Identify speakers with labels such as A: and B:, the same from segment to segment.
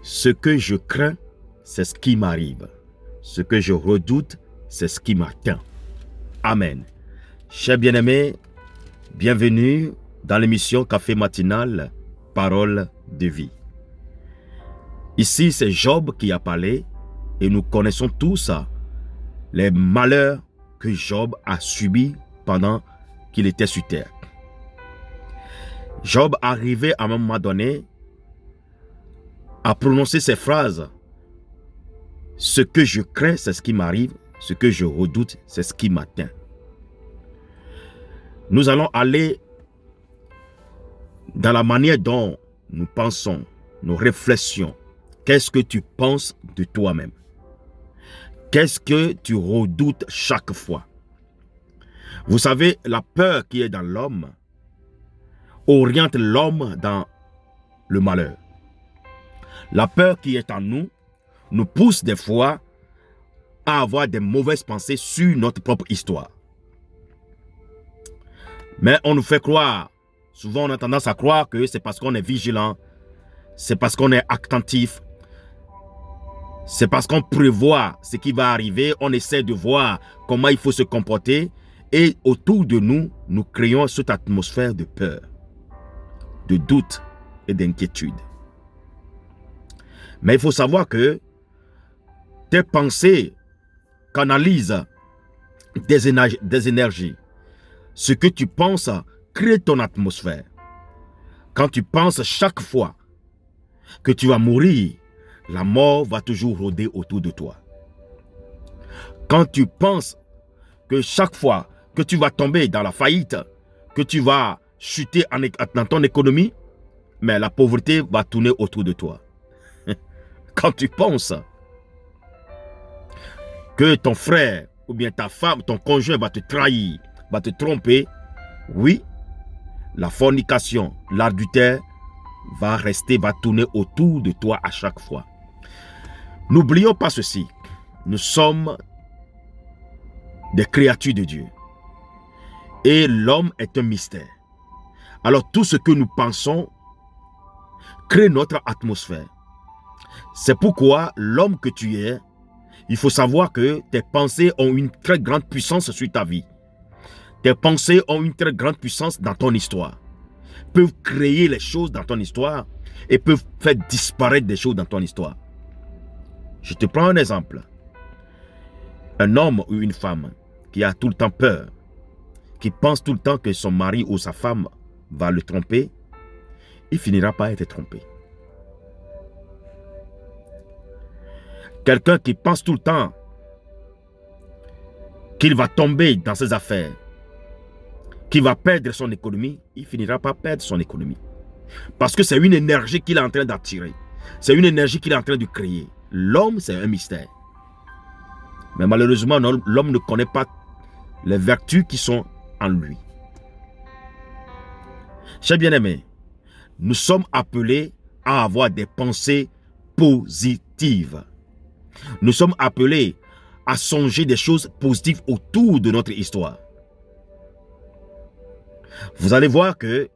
A: Ce que je crains, c'est ce qui m'arrive. Ce que je redoute, c'est ce qui m'atteint. Amen. Chers bien-aimés, bienvenue dans l'émission Café Matinal, Parole de vie. Ici, c'est Job qui a parlé et nous connaissons tous les malheurs que Job a subis pendant qu'il était sur terre. Job arrivait à un moment donné à prononcer ces phrases. Ce que je crains, c'est ce qui m'arrive. Ce que je redoute, c'est ce qui m'atteint. Nous allons aller dans la manière dont nous pensons, nos réflexions. Qu'est-ce que tu penses de toi-même? Qu'est-ce que tu redoutes chaque fois? Vous savez, la peur qui est dans l'homme oriente l'homme dans le malheur. La peur qui est en nous nous pousse des fois à avoir des mauvaises pensées sur notre propre histoire. Mais on nous fait croire, souvent on a tendance à croire que c'est parce qu'on est vigilant, c'est parce qu'on est attentif, c'est parce qu'on prévoit ce qui va arriver, on essaie de voir comment il faut se comporter et autour de nous, nous créons cette atmosphère de peur, de doute et d'inquiétude. Mais il faut savoir que tes pensées canalisent des énergies. Ce que tu penses crée ton atmosphère. Quand tu penses chaque fois que tu vas mourir, la mort va toujours rôder autour de toi. Quand tu penses que chaque fois que tu vas tomber dans la faillite, que tu vas chuter dans ton économie, mais la pauvreté va tourner autour de toi. Quand tu penses que ton frère ou bien ta femme, ton conjoint va te trahir, va te tromper, oui, la fornication, l'adultère va tourner autour de toi à chaque fois. N'oublions pas ceci, nous sommes des créatures de Dieu et l'homme est un mystère. Alors tout ce que nous pensons crée notre atmosphère. C'est pourquoi l'homme que tu es, il faut savoir que tes pensées ont une très grande puissance sur ta vie. Tes pensées ont une très grande puissance dans ton histoire. Peuvent créer les choses dans ton histoire et peuvent faire disparaître des choses dans ton histoire. Je te prends un exemple. Un homme ou une femme qui a tout le temps peur, qui pense tout le temps que son mari ou sa femme va le tromper, il finira par être trompé. Quelqu'un qui pense tout le temps qu'il va tomber dans ses affaires, qu'il va perdre son économie, il finira par perdre son économie. Parce que c'est une énergie qu'il est en train d'attirer. C'est une énergie qu'il est en train de créer. L'homme, c'est un mystère. Mais malheureusement, l'homme ne connaît pas les vertus qui sont en lui. Chers bien-aimés, nous sommes appelés à avoir des pensées positives. Nous sommes appelés à songer des choses positives autour de notre histoire. Vous allez voir que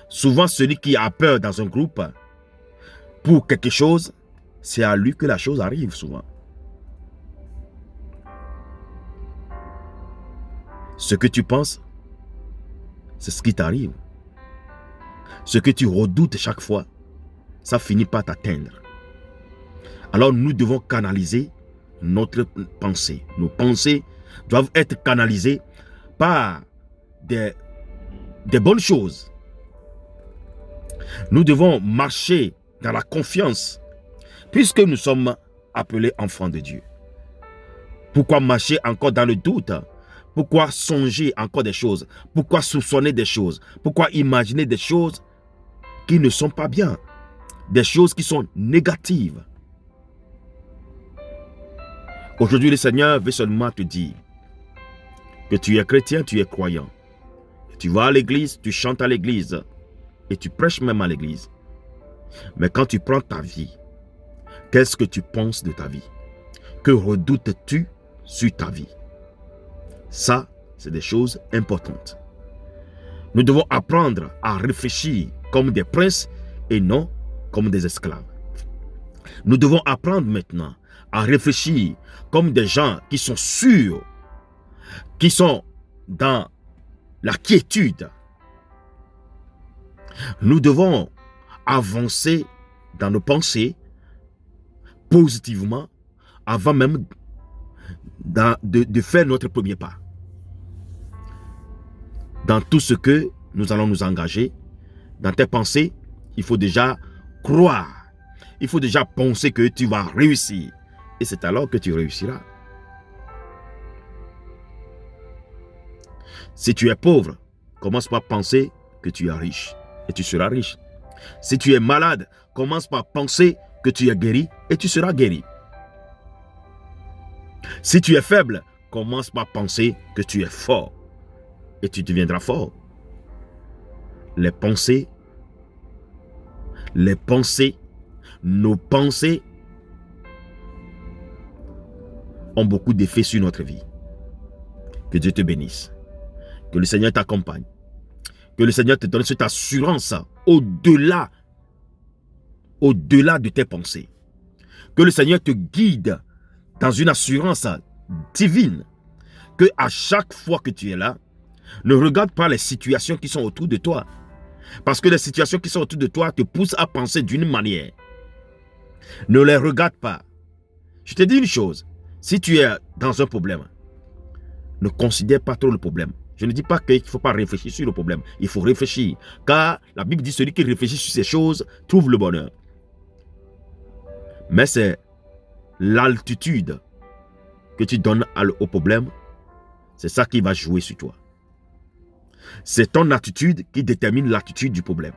A: souvent celui qui a peur dans un groupe pour quelque chose, c'est à lui que la chose arrive souvent. Ce que tu penses, c'est ce qui t'arrive. Ce que tu redoutes chaque fois, ça finit par t'atteindre. Alors nous devons canaliser notre pensée. Nos pensées doivent être canalisées par des bonnes choses. Nous devons marcher dans la confiance puisque nous sommes appelés enfants de Dieu. Pourquoi marcher encore dans le doute? Pourquoi songer encore des choses? Pourquoi soupçonner des choses? Pourquoi imaginer des choses qui ne sont pas bien? Des choses qui sont négatives. Aujourd'hui, le Seigneur veut seulement te dire que tu es chrétien, tu es croyant. Tu vas à l'église, tu chantes à l'église et tu prêches même à l'église. Mais quand tu prends ta vie, qu'est-ce que tu penses de ta vie? Que redoutes-tu sur ta vie? Ça, c'est des choses importantes. Nous devons apprendre à réfléchir comme des princes et non comme des esclaves. Nous devons apprendre maintenant à réfléchir comme des gens qui sont sûrs, qui sont dans la quiétude. Nous devons avancer dans nos pensées positivement avant même de faire notre premier pas. Dans tout ce que nous allons nous engager, dans tes pensées, il faut déjà croire. Il faut déjà penser que tu vas réussir. Et c'est alors que tu réussiras. Si tu es pauvre, commence par penser que tu es riche. Et tu seras riche. Si tu es malade, commence par penser que tu es guéri. Et tu seras guéri. Si tu es faible, commence par penser que tu es fort. Et tu deviendras fort. Les pensées, nos pensées ont beaucoup d'effets sur notre vie. Que Dieu te bénisse. Que le Seigneur t'accompagne. Que le Seigneur te donne cette assurance au-delà de tes pensées. Que le Seigneur te guide dans une assurance divine. Que à chaque fois que tu es là, ne regarde pas les situations qui sont autour de toi. Parce que les situations qui sont autour de toi te poussent à penser d'une manière. Ne les regarde pas. Je te dis une chose. Si tu es dans un problème, ne considère pas trop le problème. Je ne dis pas qu'il ne faut pas réfléchir sur le problème. Il faut réfléchir. Car la Bible dit celui qui réfléchit sur ces choses trouve le bonheur. Mais c'est l'altitude que tu donnes au problème. C'est ça qui va jouer sur toi. C'est ton attitude qui détermine l'attitude du problème.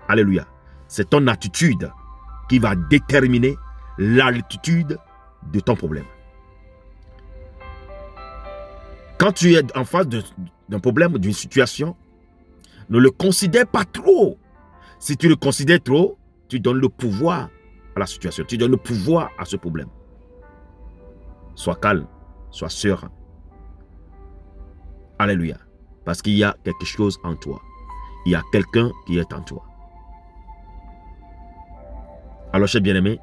A: Alléluia. C'est ton attitude qui va déterminer l'altitude de ton problème. Quand tu es en face d'un problème, d'une situation, ne le considère pas trop. Si tu le considères trop, tu donnes le pouvoir à la situation. Tu donnes le pouvoir à ce problème. Sois calme, sois serein. Alléluia. Parce qu'il y a quelque chose en toi. Il y a quelqu'un qui est en toi. Alors, chers bien-aimés,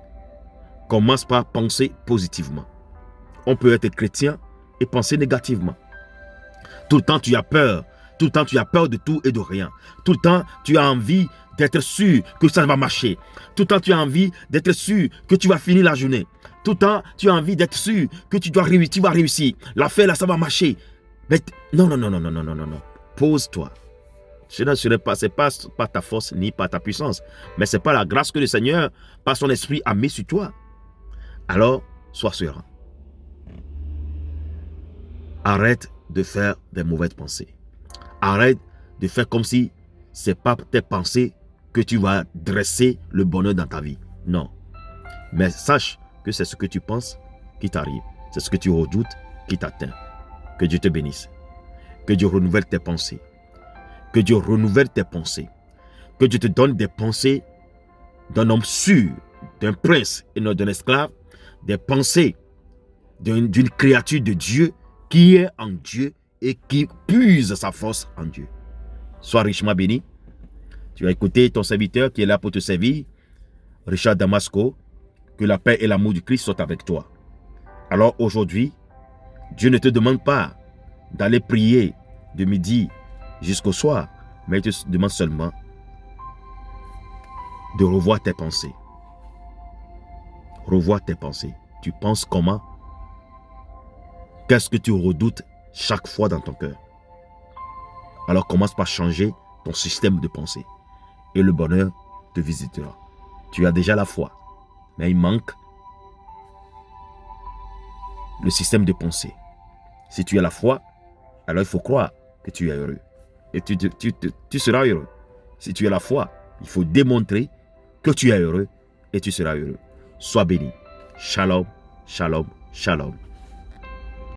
A: commence par penser positivement. On peut être chrétien et penser négativement. Tout le temps, tu as peur. Tout le temps, tu as peur de tout et de rien. Tout le temps, tu as envie d'être sûr que ça va marcher. Tout le temps, tu as envie d'être sûr que tu vas finir la journée. Tout le temps, tu as envie d'être sûr que tu vas réussir. L'affaire, là, ça va marcher. Mais non. Pose-toi. Ce n'est pas par ta force ni par ta puissance. Mais c'est pas la grâce que le Seigneur, par son esprit, a mis sur toi. Alors, sois serein. Arrête de faire des mauvaises pensées. Arrête de faire comme si ce n'est pas tes pensées que tu vas dresser le bonheur dans ta vie. Non. Mais sache que c'est ce que tu penses qui t'arrive. C'est ce que tu redoutes qui t'atteint. Que Dieu te bénisse. Que Dieu renouvelle tes pensées. Que Dieu renouvelle tes pensées. Que Dieu te donne des pensées d'un homme sûr, d'un prince et non d'un esclave. Des pensées d'une créature de Dieu qui est en Dieu et qui puise sa force en Dieu. Sois richement béni. Tu as écouté ton serviteur qui est là pour te servir, Richard Damasco. Que la paix et l'amour du Christ soient avec toi. Alors aujourd'hui, Dieu ne te demande pas d'aller prier de midi jusqu'au soir, mais il te demande seulement de revoir tes pensées. Revoir tes pensées. Tu penses comment? Qu'est-ce que tu redoutes chaque fois dans ton cœur? Alors commence par changer ton système de pensée. Et le bonheur te visitera. Tu as déjà la foi, mais il manque le système de pensée. Si tu as la foi, alors il faut croire que tu es heureux. Et tu seras heureux. Si tu as la foi, il faut démontrer que tu es heureux et tu seras heureux. Sois béni. Shalom, shalom, shalom.